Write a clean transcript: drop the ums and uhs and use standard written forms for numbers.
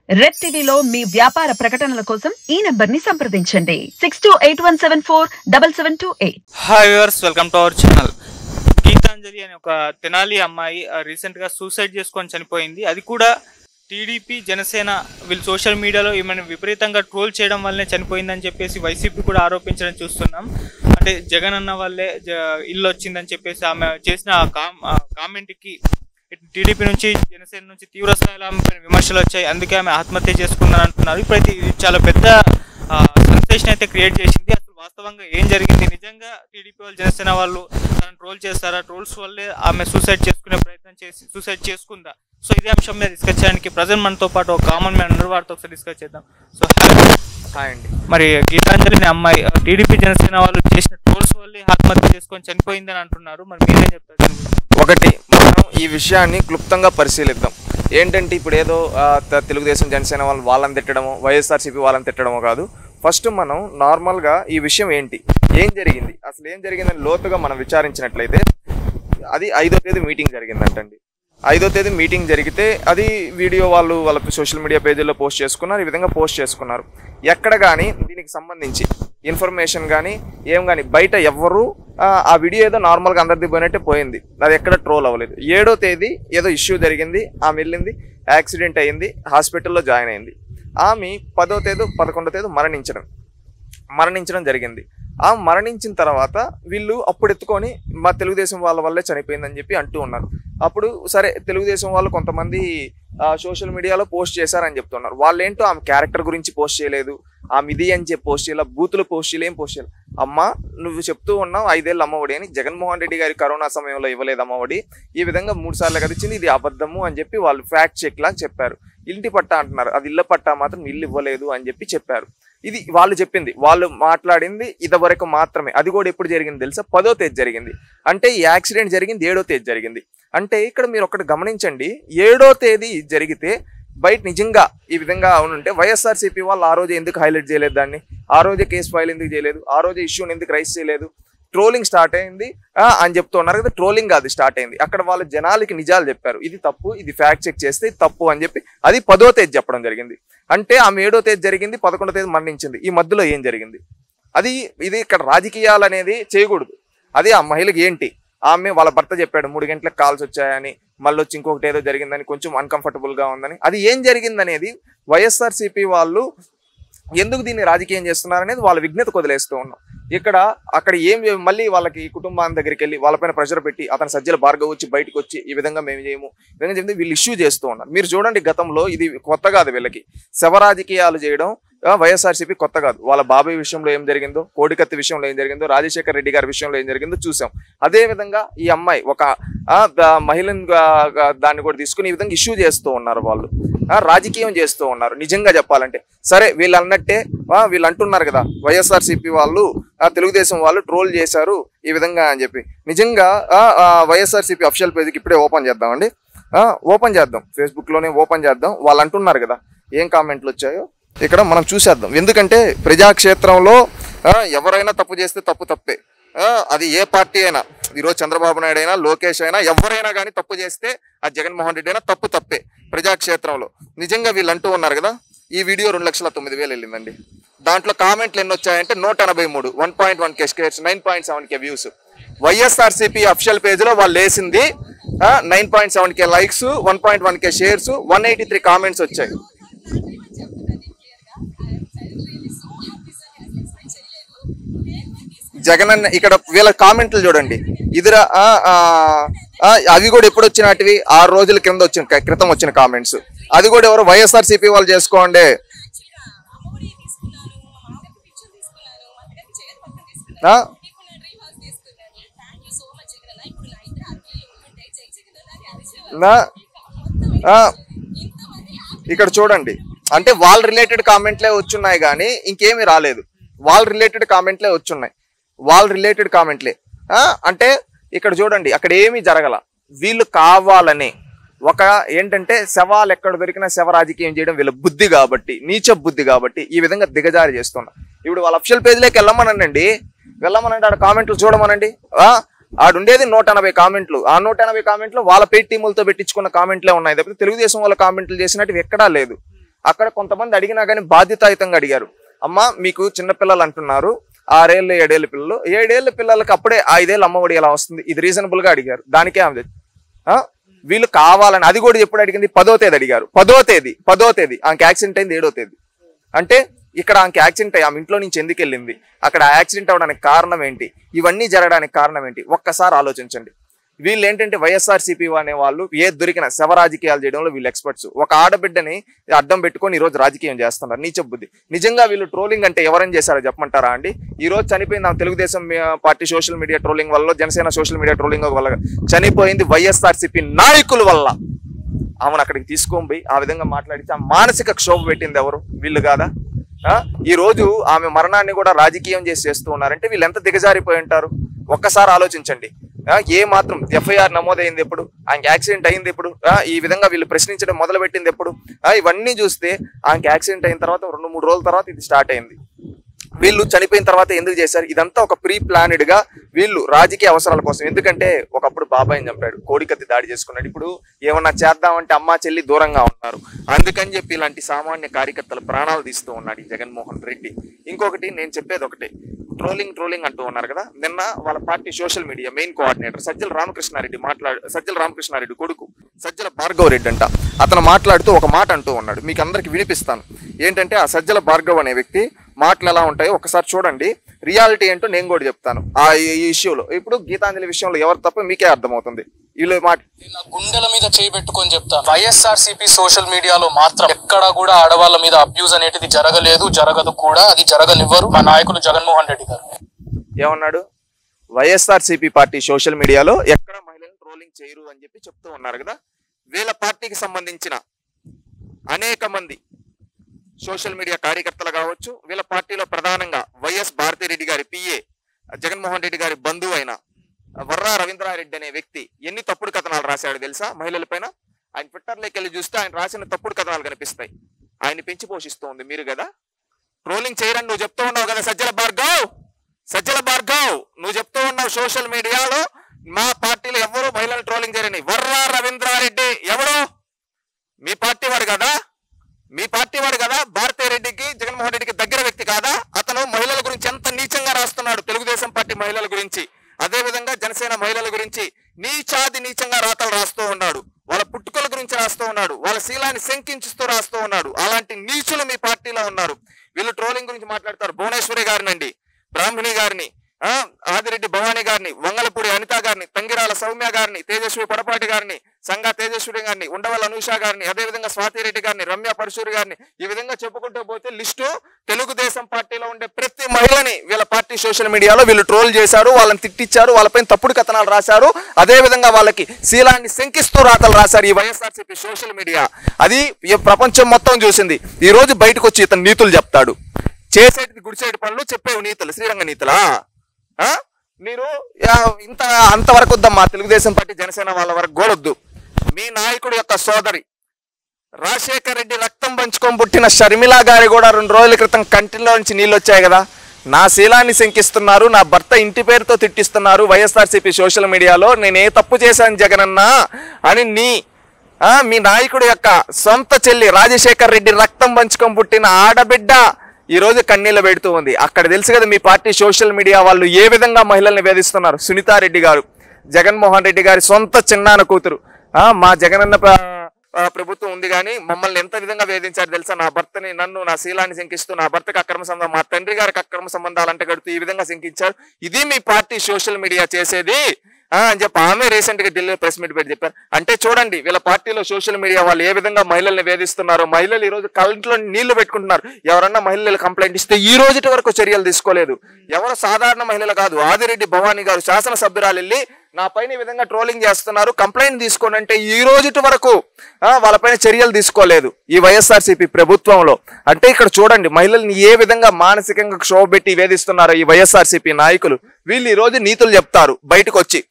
Red టీవీలో మీ వ్యాపార ప్రకటనల కోసం ఈ నంబర్ ని సంప్రదించండి 6281747728. Hi viewers, welcome to our channel. Geethanjali అనే ఒక తెనాలి అమ్మాయి రీసెంట్ గా సూసైడ్ చేసుకొని చనిపోయింది. అది కూడా టీడీపీ జనసేన వీళ్ళు సోషల్ మీడియాలో ఈమెను విపరీతంగా ట్రోల్ చేయడం వల్లనే చనిపోయిందని చెప్పేసి వైసీపీ కూడా ఆరోపించడం చూస్తున్నాం. అంటే జగన్ అన్న వల్లే ఇల్లు వచ్చిందని చెప్పేసి ఆమె చేసిన కామెంట్కి టీడీపీ నుంచి జనసేన నుంచి తీవ్ర స్థాయిలో ఆమె విమర్శలు వచ్చాయి. అందుకే ఆమె ఆత్మహత్య చేసుకుందని అంటున్నారు. ఇప్పుడైతే ఇది చాలా పెద్ద సెన్సేషన్ అయితే క్రియేట్ చేసింది. అసలు వాస్తవంగా ఏం జరిగింది, నిజంగా టీడీపీ వాళ్ళు జనసేన వాళ్ళు తనను ట్రోల్ చేస్తారా, ట్రోల్స్ వల్లే ఆమె సూసైడ్ చేసుకునే ప్రయత్నం చేసి సూసైడ్ చేసుకుందా? సో ఇదే అంశం మీద డిస్కస్ చేయడానికి ప్రజెంట్ మనతో పాటు ఒక కామన్ మ్యాన్ ఉన్నారు, వారితో ఒకసారి డిస్కస్ చేద్దాం. సో హాయ్ అండి. మరి గీతాంజలి అనే అమ్మాయి టీడీపీ జనసేన వాళ్ళు చేసిన ట్రోల్స్ వల్లే ఆత్మహత్య చేసుకొని చనిపోయిందని అంటున్నారు. మరి మీరేం చెప్తారు? ఒకటి, మనం ఈ విషయాన్ని క్లుప్తంగా పరిశీలిద్దాం. ఏంటంటే ఇప్పుడు ఏదో తెలుగుదేశం జనసేన వాళ్ళని తిట్టడము, వైఎస్ఆర్సీపీ వాళ్ళని తిట్టడము కాదు. ఫస్ట్ మనం నార్మల్గా ఈ విషయం ఏంటి, ఏం జరిగింది, అసలు ఏం జరిగిందని లోతుగా మనం విచారించినట్లయితే అది 5వ తేదీ మీటింగ్ జరిగిందంటండి. 5వ తేదీ మీటింగ్ జరిగితే అది వీడియో వాళ్ళ సోషల్ మీడియా పేజీల్లో పోస్ట్ చేసుకున్నారు. ఈ విధంగా పోస్ట్ చేసుకున్నారు. ఎక్కడ కానీ దీనికి సంబంధించి ఇన్ఫర్మేషన్ కానీ ఏం కానీ బయట ఎవ్వరూ ఆ వీడియో ఏదో నార్మల్గా అందరిది పోయినట్టే పోయింది, అది ఎక్కడ ట్రోల్ అవ్వలేదు. 7వ తేదీ ఏదో ఇష్యూ జరిగింది, ఆమె వెళ్ళింది, యాక్సిడెంట్ అయ్యింది, హాస్పిటల్లో జాయిన్ అయింది. ఆమె 10వ తేదీ 11వ తేదీ మరణించడం జరిగింది. ఆ మరణించిన తర్వాత వీళ్ళు అప్పుడు ఎత్తుకొని మా తెలుగుదేశం వాళ్ళ వల్లే చనిపోయిందని చెప్పి అంటూ ఉన్నారు. అప్పుడు సరే, తెలుగుదేశం వాళ్ళు కొంతమంది సోషల్ మీడియాలో పోస్ట్ చేశారని చెప్తున్నారు. వాళ్ళు ఏంటో ఆమె క్యారెక్టర్ గురించి పోస్ట్ చేయలేదు, ఆమె ఇది అని చెప్పి పోస్ట్ చేయాలి, బూతులు పోస్ట్ చేయలే, ఏం పోస్ట్ చేయాలి. అమ్మ నువ్వు చెప్తూ ఉన్నావు 5 ఏళ్ళ అమ్మఒడి అని, జగన్మోహన్ రెడ్డి గారి కరోనా సమయంలో ఇవ్వలేదు అమ్మఒడి, ఈ విధంగా 3 సార్లు కదిచ్చింది, ఇది అబద్ధము అని చెప్పి వాళ్ళు ఫ్యాక్ట్ చెక్ లాగా చెప్పారు. ఇంటి పట్టా అంటున్నారు, అది ఇళ్ళ పట్టా మాత్రం ఇల్లు ఇవ్వలేదు అని చెప్పి చెప్పారు. ఇది వాళ్ళు చెప్పింది, వాళ్ళు మాట్లాడింది ఇదివరకు మాత్రమే. అది కూడా ఎప్పుడు జరిగింది తెలుసా? 10వ తేదీ జరిగింది. అంటే ఈ యాక్సిడెంట్ జరిగింది 7వ తేదీ జరిగింది. అంటే ఇక్కడ మీరు ఒకటి గమనించండి, 7వ తేదీ జరిగితే బయట నిజంగా ఈ విధంగా అవునుంటే వైఎస్ఆర్సీపీ వాళ్ళు ఆ రోజు ఎందుకు హైలైట్ చేయలేదు దాన్ని, ఆ రోజే కేసు ఫైల్ ఎందుకు చేయలేదు, ఆ రోజే ఇష్యూని ఎందుకు రైజ్ చేయలేదు? ట్రోలింగ్ స్టార్ట్ అయింది అని చెప్తూ ఉన్నారు కదా, ట్రోలింగ్ కాదు స్టార్ట్ అయింది. అక్కడ వాళ్ళ జనాలకి నిజాలు చెప్పారు, ఇది తప్పు, ఇది ఫ్యాక్ట్ చెక్ చేస్తే ఇది తప్పు అని చెప్పి అది 10వ తేదీ చెప్పడం జరిగింది. అంటే ఆమె 7వ తేదీ జరిగింది, 11వ తేదీ మరణించింది. ఈ మధ్యలో ఏం జరిగింది? ఇది ఇక్కడ రాజకీయాలు అనేది చేయకూడదు. అది ఆ మహిళకి ఏంటి, ఆమె వాళ్ళ భర్త చెప్పాడు 3 గంటలకు కాల్స్ వచ్చాయని, మళ్ళీ వచ్చి ఇంకొకటి ఏదో జరిగిందని, కొంచెం అన్కంఫర్టబుల్గా ఉందని. అది ఏం జరిగిందనేది వైఎస్ఆర్సీపీ వాళ్ళు ఎందుకు దీన్ని రాజకీయం చేస్తున్నారనేది వాళ్ళ విజ్ఞత వదిలేస్తూ ఉన్నాం. అక్కడ ఏం మళ్ళీ వాళ్ళకి కుటుంబాన్ని దగ్గరికి వెళ్ళి వాళ్ళపైన ప్రెషర్ పెట్టి అతను సజ్జల భార్గవ్ వచ్చి బయటకు వచ్చి ఈ విధంగా మేము చేయము, ఈ విధంగా చెప్తే వీళ్ళు ఇష్యూ చేస్తూ ఉన్నారు. మీరు చూడండి, గతంలో ఇది కొత్త కాదు వీళ్ళకి, శవ రాజకీయాలు చేయడం వైఎస్ఆర్సీపీ కొత్త కాదు. వాళ్ళ బాబాయ్ విషయంలో ఏం జరిగిందో, కోడికత్తి విషయంలో ఏం జరిగిందో, రాజశేఖర్ రెడ్డి గారి విషయంలో ఏం జరిగిందో చూసాం. అదే విధంగా ఈ అమ్మాయి ఒక మహిళను దాన్ని కూడా తీసుకుని ఈ విధంగా ఇష్యూ చేస్తూ ఉన్నారు, వాళ్ళు రాజకీయం చేస్తూ ఉన్నారు. నిజంగా చెప్పాలంటే సరే, వీళ్ళు అన్నట్టే వీళ్ళు అంటున్నారు కదా, వైఎస్ఆర్సీపీ వాళ్ళు తెలుగుదేశం వాళ్ళు ట్రోల్ చేశారు ఈ విధంగా అని చెప్పి. నిజంగా వైఎస్ఆర్సీపీ అఫీషియల్ పేజ్కి ఇప్పుడే ఓపెన్ చేద్దామండి, ఓపెన్ చేద్దాం, ఫేస్బుక్లోనే ఓపెన్ చేద్దాం. వాళ్ళు అంటున్నారు కదా ఏం కామెంట్లు వచ్చాయో ఇక్కడ మనం చూసేద్దాం. ఎందుకంటే ప్రజాక్షేత్రంలో ఎవరైనా తప్పు చేస్తే తప్పే, అది ఏ పార్టీ అయినా, ఈరోజు చంద్రబాబు నాయుడు అయినా, లోకేష్ అయినా, ఎవరైనా కానీ తప్పు చేస్తే ఆ జగన్మోహన్ రెడ్డి అయినా తప్పే ప్రజాక్షేత్రంలో. నిజంగా వీళ్ళు అంటూ ఉన్నారు కదా, ఈ వీడియో 2,09,000 వెళ్ళిందండి. దాంట్లో కామెంట్లు ఎన్ని వచ్చాయంటే 183, 1.1K shares, 9.7K views. YSRCP official పేజ్లో వాళ్ళు వేసింది 9.7K likes, 1.1K shares, 183 comments వచ్చాయి. జగన్ అన్న ఇక్కడ వీళ్ళ కామెంట్లు చూడండి, ఇదిరా అవి కూడా ఎప్పుడు వచ్చినటివి, 6 రోజుల క్రితం వచ్చిన కామెంట్స్. అది కూడా ఎవరు వైఎస్ఆర్సీపీ వాళ్ళు చేసుకోండి. ఇక్కడ చూడండి, అంటే వాళ్ళ రిలేటెడ్ కామెంట్లే వచ్చున్నాయి కానీ ఇంకేమీ రాలేదు. వాళ్ళ రిలేటెడ్ కామెంట్లే వచ్చున్నాయి, వాళ్ళ రిలేటెడ్ కామెంట్లే. అంటే ఇక్కడ చూడండి, అక్కడ ఏమీ జరగల. వీళ్ళు కావాలని ఒక ఏంటంటే శవాలు ఎక్కడ దొరికినా శవ రాజకీయం చేయడం వీళ్ళ బుద్ధి కాబట్టి, నీచ బుద్ధి కాబట్టి ఈ విధంగా దిగజారి చేస్తున్నారు. ఇప్పుడు వాళ్ళ అఫీషియల్ పేజ్లోకి వెళ్ళమనండి, ఆడ కామెంట్లు చూడమనండి. ఆడుండేది 180 కామెంట్లు. ఆ 180 కామెంట్లు వాళ్ళ పేట్ టీములతో పెట్టించుకున్న కామెంట్లే ఉన్నాయి తప్పితే తెలుగుదేశం వాళ్ళ కామెంట్లు చేసినట్టు ఎక్కడా లేదు. అక్కడ కొంతమంది అడిగినా కానీ బాధ్యతాయుతంగా అడిగారు. అమ్మ మీకు చిన్నపిల్లలు అంటున్నారు, 6 ఏళ్ళు 7 ఏళ్ళ పిల్లలు, 7 ఏళ్ళ పిల్లలకి అప్పుడే 5 ఏళ్ళు అమ్మఒడి ఎలా వస్తుంది? ఇది రీజనబుల్ గా అడిగారు. దానికే ఆమె వీళ్ళు కావాలని, అది కూడా ఎప్పుడు అడిగింది? 10వ తేదీ అడిగారు. 10వ తేదీ ఆమెకి యాక్సిడెంట్ అయింది 7వ తేదీ. అంటే ఇక్కడ ఆమెకి యాక్సిడెంట్ అయ్యి ఆమె ఇంట్లో నుంచి ఎందుకు వెళ్ళింది, అక్కడ యాక్సిడెంట్ అవ్వడానికి కారణం ఏంటి, ఇవన్నీ జరగడానికి కారణం ఏంటి ఒక్కసారి ఆలోచించండి. వీళ్ళు ఏంటంటే వైఎస్ఆర్సీపీ అనే వాళ్ళు ఏది దొరికిన శవ రాజకీయాలు చేయడంలో వీళ్ళు ఎక్స్పర్ట్స్. ఒక ఆడబిడ్డని అడ్డం పెట్టుకొని ఈ రోజు రాజకీయం చేస్తున్నారు. నీచ బుద్ధి. నిజంగా వీళ్ళు ట్రోలింగ్ అంటే ఎవరైనా చేశారో చెప్పమంటారా అండి? ఈ రోజు చనిపోయింది ఆమె Telugu Desam party social media trolling వల్ల, జనసేన సోషల్ మీడియా ట్రోలింగ్ వల్ల చనిపోయింది వైఎస్ఆర్సీపీ నాయకుల వల్ల. ఆమెను అక్కడికి తీసుకొని పోయి ఆ విధంగా మాట్లాడితే ఆ మానసిక క్షోభ పెట్టింది ఎవరు? వీళ్ళు కాదా? ఈ రోజు ఆమె మరణాన్ని కూడా రాజకీయం చేస్తూ ఉన్నారంటే వీళ్ళు ఎంత దిగజారిపోయి ఉంటారు ఒక్కసారి ఆలోచించండి. ఏ మాత్రం ఎఫ్ఐఆర్ నమోదైంది ఎప్పుడు, ఆయనకి యాక్సిడెంట్ అయింది ఎప్పుడు, ఈ విధంగా వీళ్ళు ప్రశ్నించడం మొదలు పెట్టింది ఎప్పుడు? ఇవన్నీ చూస్తే ఆయనకి యాక్సిడెంట్ అయిన తర్వాత 2-3 రోజుల తర్వాత ఇది స్టార్ట్ అయింది. వీళ్ళు చనిపోయిన తర్వాత ఎందుకు చేశారు? ఇదంతా ఒక ప్రీ ప్లానెడ్ గా వీళ్ళు రాజకీయ అవసరాల కోసం. ఎందుకంటే ఒకప్పుడు బాబాయిని చంపాడు, కోడికత్తి దాడి చేసుకున్నాడు. ఇప్పుడు ఏమన్నా చేద్దామంటే అమ్మా చెల్లి దూరంగా ఉన్నారు. అందుకని చెప్పి ఇలాంటి సామాన్య కార్యకర్తలు ప్రాణాలు తీస్తూ ఉన్నాడు ఈ జగన్మోహన్ రెడ్డి. ఇంకొకటి నేను చెప్పేది ఒకటే, ట్రోలింగ్ అంటూ ఉన్నారు కదా. నిన్న వాళ్ళ party social media main coordinator Sajjala Ramakrishna Reddy కొడుకు సజ్జల భార్గవ్ రెడ్డి అంట, అతను మాట్లాడుతూ ఒక మాట అంటూ ఉన్నాడు. మీకు అందరికి వినిపిస్తాను. ఏంటంటే ఆ సజ్జల భార్గవ్ అనే వ్యక్తి మాటలు ఎలా ఉంటాయో ఒకసారి చూడండి. రియాలిటీ ఏంటో నేను కూడా చెప్తాను. ఈ ఇష్యూలో ఇప్పుడు గీతాంజలి విషయంలో ఎవరు తప్ప మీకే అర్థమవుతుంది. వీళ్ళు గుండెల మీద చేయబెట్టుకొని చెప్తాను, వైఎస్ఆర్సీపీ సోషల్ మీడియాలో మాత్రం ఎక్కడా కూడా ఆడవాళ్ళ మీద అబ్యూజ్ అనేది జరగలేదు, జరగదు కూడా, అది జరగనివ్వరు మా నాయకులు జగన్మోహన్ రెడ్డి గారు. ఏమన్నాడు? వైఎస్ఆర్సీపీ పార్టీ సోషల్ మీడియాలో ఎక్కడ మహిళలను ట్రోలింగ్ చేయరు అని చెప్పి చెప్తూ ఉన్నారు కదా. వీళ్ళ పార్టీకి సంబంధించిన అనేక మంది సోషల్ మీడియా కార్యకర్తలు కావచ్చు, వీళ్ళ పార్టీలో ప్రధానంగా వైఎస్ భారతిరెడ్డి గారి పిఏ, జగన్మోహన్ రెడ్డి గారి బంధువు అయిన వర్రా రవీంద్రారెడ్డి అనే వ్యక్తి ఎన్ని తప్పుడు కథనాలు రాశాడు తెలుసా మహిళల పైన? ఆయన ట్విట్టర్లోకి వెళ్ళి చూస్తే ఆయన రాసిన తప్పుడు కథనాలు కనిపిస్తాయి. ఆయన పెంచి పోషిస్తూ ఉంది మీరు కదా. ట్రోలింగ్ చేయరని నువ్వు చెప్తూ ఉన్నావు కదా సజ్జల భార్గవ్, నువ్వు చెప్తూ ఉన్నావు సోషల్ మీడియాలో మా పార్టీలో ఎవరు మహిళలు ట్రోలింగ్ చేయరని. వర్రా రవీంద్రారెడ్డి ఎవరు? మీ పార్టీ వాడు కదా. భారతిరెడ్డికి జగన్మోహన్ రెడ్డికి దగ్గర వ్యక్తి కాదా? అతను మహిళల గురించి ఎంత నీచంగా రాస్తున్నాడు, తెలుగుదేశం పార్టీ మహిళల గురించి, అదే విధంగా జనసేన మహిళల గురించి నీచంగా రాతలు రాస్తూ ఉన్నాడు. వాళ్ళ పుట్టుకల గురించి రాస్తూ ఉన్నాడు, వాళ్ళ శీలాన్ని శంకించుతూ రాస్తూ ఉన్నాడు. అలాంటి నీచులు మీ పార్టీలో ఉన్నారు. వీళ్ళు ట్రోలింగ్ గురించి మాట్లాడతారు. భువనేశ్వరి గారినండి, బ్రాహ్మణి గారిని, ఆదిరెడ్డి భవానీ గారిని, వంగలపూడి అనిత గారిని, తంగిరాల సౌమ్య గారిని, తేజస్వి పడపాటి గారిని, సంగా తేజస్వి గారిని, ఉండవల్ల అనూష గారిని, అదేవిధంగా స్వాతిరెడ్డి గారిని, రమ్య పరశూరి గారిని, ఈ విధంగా చెప్పుకుంటూ పోతే లిస్టు తెలుగుదేశం పార్టీలో ఉండే ప్రతి మహిళని వీళ్ళ పార్టీ సోషల్ మీడియాలో వీళ్ళు ట్రోల్ చేశారు, వాళ్ళని తిట్టించారు, వాళ్ళపైన తప్పుడు కథనాలు రాశారు, అదే విధంగా వాళ్ళకి శీలాన్ని శంకిస్తూ రాతలు రాశారు ఈ వైఎస్ఆర్సీపీ సోషల్ మీడియా. అది ఈ ప్రపంచం మొత్తం చూసింది. ఈ రోజు బయటకు వచ్చి ఇతను నీతులు చెప్తాడు. చేసేది గుడిసేటి పనులు, చెప్పేవి నీతులు, శ్రీరంగ నీతులా? మీరు అంతవరకు వద్దమ్మా. తెలుగుదేశం పార్టీ జనసేన వాళ్ళ వరకు గోడొద్దు. మీ నాయకుడు యొక్క సోదరి రాజశేఖర్ రెడ్డి రక్తం పంచుకొని పుట్టిన షర్మిలా గారి కూడా 2 రోజుల క్రితం కంటిలో నుంచి నీళ్ళు వచ్చాయి కదా. నా శీలాన్ని శంకిస్తున్నారు, నా భర్త ఇంటి పేరుతో తిట్టిస్తున్నారు వైఎస్ఆర్సీపీ సోషల్ మీడియాలో. నేనే తప్పు చేశాను జగనన్నా అని మీ నాయకుడు యొక్క సొంత చెల్లి రాజశేఖర్ రెడ్డి రక్తం పంచుకొని పుట్టిన ఆడబిడ్డ ఈ రోజు కన్నీళ్ళు పెడుతూ ఉంది. అక్కడ తెలుసు కదా మీ పార్టీ సోషల్ మీడియా వాళ్ళు ఏ విధంగా మహిళల్ని వేధిస్తున్నారు. సునీతారెడ్డి గారు, జగన్మోహన్ రెడ్డి గారి సొంత చిన్నాన్న కూతురు, మా జగనన్న ప్రభుత్వం ఉంది కానీ మమ్మల్ని ఎంత విధంగా వేధించారు తెలుసా? నా భర్తని, నన్ను, నా శీలాన్ని శంకిస్తూ, నా భర్తకు అక్రమ సంబంధం, మా తండ్రి గారికి అక్రమ సంబంధాలు అంటే గడుతూ ఈ విధంగా శంకించారు. ఇది మీ పార్టీ సోషల్ మీడియా చేసేది అని చెప్పి ఆమె రీసెంట్ గా ఢిల్లీలో ప్రెస్ మీట్ పెట్టి చెప్పారు. అంటే చూడండి వీళ్ళ పార్టీలో సోషల్ మీడియా వాళ్ళు ఏ విధంగా మహిళల్ని వేధిస్తున్నారో. మహిళలు ఈ రోజు కళ్ళంట్లో నీళ్లు పెట్టుకుంటున్నారు. ఎవరన్నా మహిళలు కంప్లైంట్ ఇస్తే ఈ రోజు వరకు చర్యలు తీసుకోలేదు. ఎవరు సాధారణ మహిళలు కాదు, ఆదిరెడ్డి భవానీ గారు శాసనసభ్యురాలు వెళ్ళి నా పైన ఈ విధంగా ట్రోలింగ్ చేస్తున్నారు, కంప్లైంట్ తీసుకోండి అంటే ఈ రోజు వరకు వాళ్ళపైన చర్యలు తీసుకోలేదు ఈ వైఎస్ఆర్సీపీ ప్రభుత్వంలో. అంటే ఇక్కడ చూడండి మహిళల్ని ఏ విధంగా మానసికంగా క్షోభ పెట్టి వేధిస్తున్నారో ఈ వైఎస్ఆర్సీపీ నాయకులు. వీళ్ళు ఈ రోజు నీతులు చెప్తారు బయటకు వచ్చి.